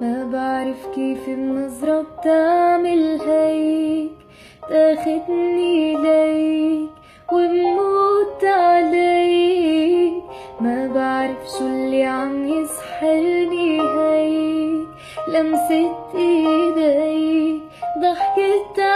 ما بعرف كيف النظرة بتعمل هيك، تاخدني ليك وبموت عليك. ما بعرف شو اللي عم يسحرني هيك، لمسة ايديك، ضحكة